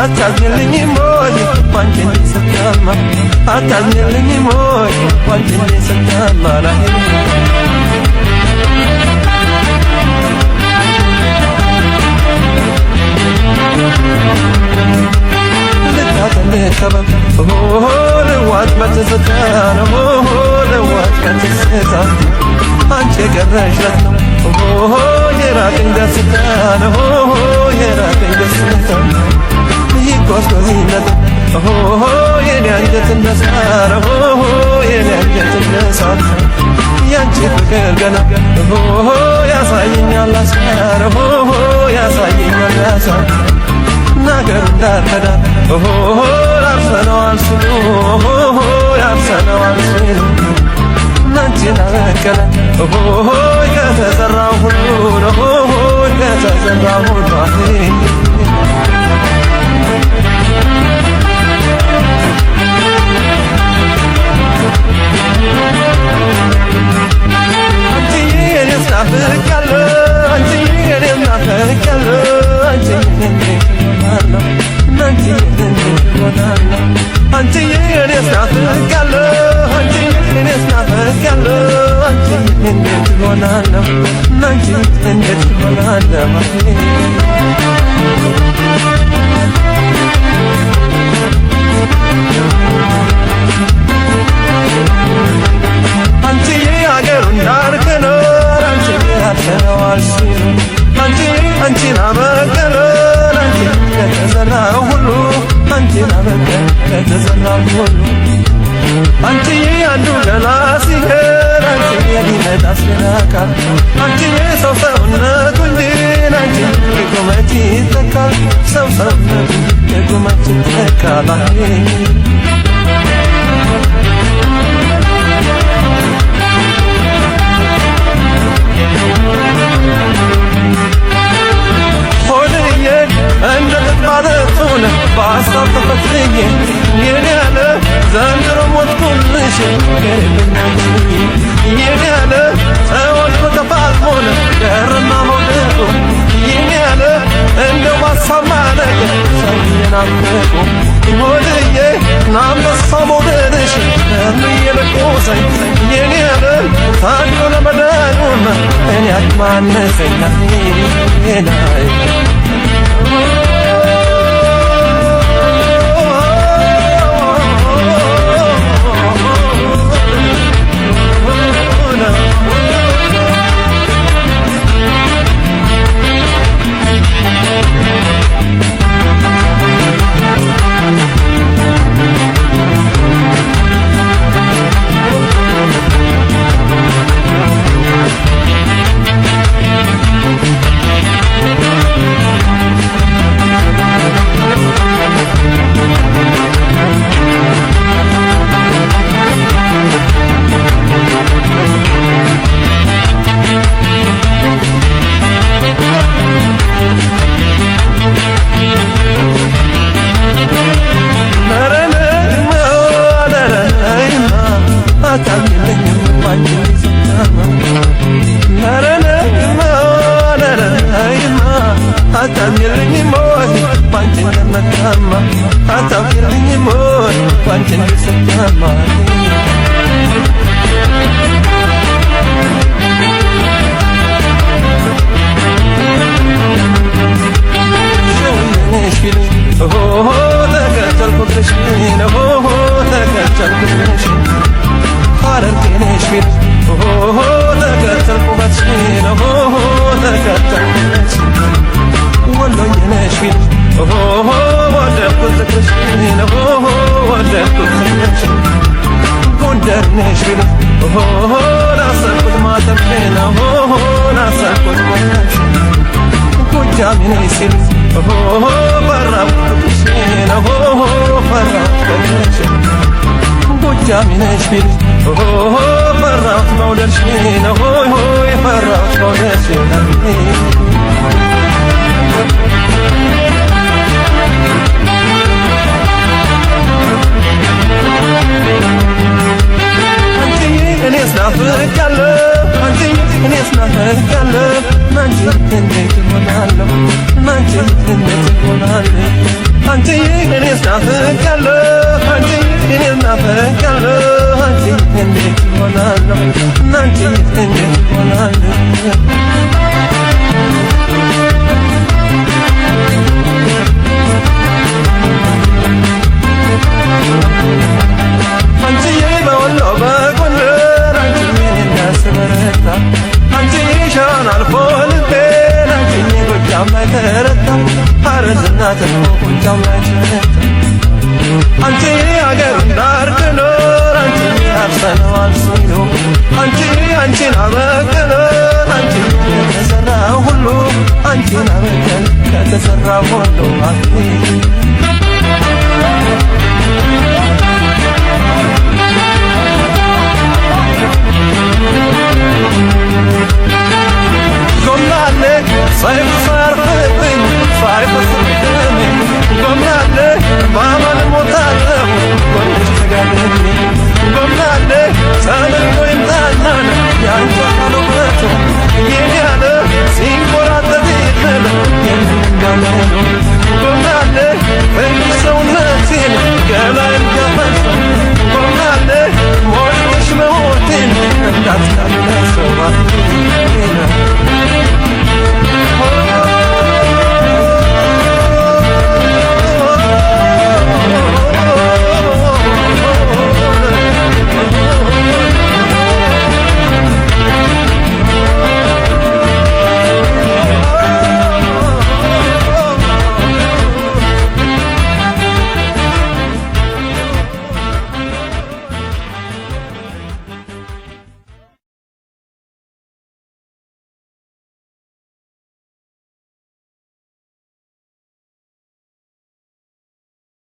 አታዝኝልኝ ሞይ ባንቺ እንዲሰማማ አታዝኝልኝ ሞይ ባንቺ እንዲሰማማ ልታተልከበብ ልዋት በትዝታ ነው ልዋት በትዝታ አንቺ የቀረሽለት ነው የራቀኝ ደስታ ነው የራቀኝ ደስታ ይጓዝጓዝነት የኔ አንጀት እንደሳር የኔ አንጀት እንደሳር ያንቺ ፍቅር ገና ያሳየኛል አሳር ያሳየኛል አሳር ነገር እንዳልከዳ ያርሰነዋል ስሉ ያርሰነዋል ስሉ ናንቺን አበቀለ ከተሰራው ሁሉ ከተሰራው ሁሉ አንቺዬ አንዱ ገላ ሲገር አንቺዬ ሊመጣ ሲራቃል አንቺዬ ሰው ሰውነቱ እንጂ አንቺዬ የቁመት ይተካል ሰው ሰውነቱ የቁመት ይተካል ሆድዬ እንደ ጥባለቱን በሀሳብ ተፈትኜ የኔ ያለ ዘንድሮ ሞትኩልሽ የኔ ያለ ሰዎች በተፋጥሞን ገርና ሞደቁ የኔ ያለ እንደው ባሳብ ማለቅ ሰው የናፈቁ ሆድዬ ናንበሳው መውደድሽ እርምዬ ለቆሰኝ የኔ ያለ ታድሎ ለመዳኑን እኔ አትማነሰኛ ናይ አታዝኝልኝ ሞይ ባንቺ እንደመታማ አታውቂልኝ ሞይ ባንቺ እንደሰማማ ሸውነሽ ፊልም ተከተልኩብሽ ተከተልኩብሽ ሐረርጌ ነሽ ፊልም ተከተልኩበት ተከተለች ወሎዬ ነሽ ቢልሽ ወደድኩት ፍቅርሽን ወደድኩት ፍቅርሽን ጎንደር ነሽ ቢልሽ ናፈቅኩት ማተብሽን ናፈቅኩት ማተብሽን ጎጃሜ ነሽ ሲልሽ ፈራሁት ፍቅርሽን ፈራሁት ፍቅርሽን ጎጃሜ ነሽ ቢልሽ ፈራሁት መውደድሽን ፈራሁት መውደድሽን እኔስ ናፍቄያለሁ አንቺ እኔስ ናፍቄያለሁ አንቺ እንዴት እሆናለሁ አንቺ እንዴት እሆናለሁ አንቺ እኔስ ናፍቄያለሁ አንቺ እኔስ ናፍቄያለሁ አንቺ እንዴት እሆናለሁ አንቺ እንዴት እሆናለሁ አንቺዬ በወሎ በጎንደር አንቺዬ እንዳስበረታ አንቺዬ ሻን አልፎ ልቤን አንቺዬ ጎጃም ላይ ተረታ ሐረርና ተርፎ ጎጃም ላይ ተረታ አንቺዬ አገሩን ዳር ድንበር አንቺዬ አርሰነዋል ሲሉ አንቺዬ አንቺን አበቀለ አንቺዬ ከተሰራ ሁሉ አንቺን አበቀለ ከተሰራ ሁሉ ጎምናለ ሳይፍ ሳርፍብኝ ሳይፈስብኝ ጎምናለ ማመን ሞታለሁ ወንድሽ ተጋደኝ ጎምናለ ሰምን ወይምታናን ያንቻሉ መቶ የኔ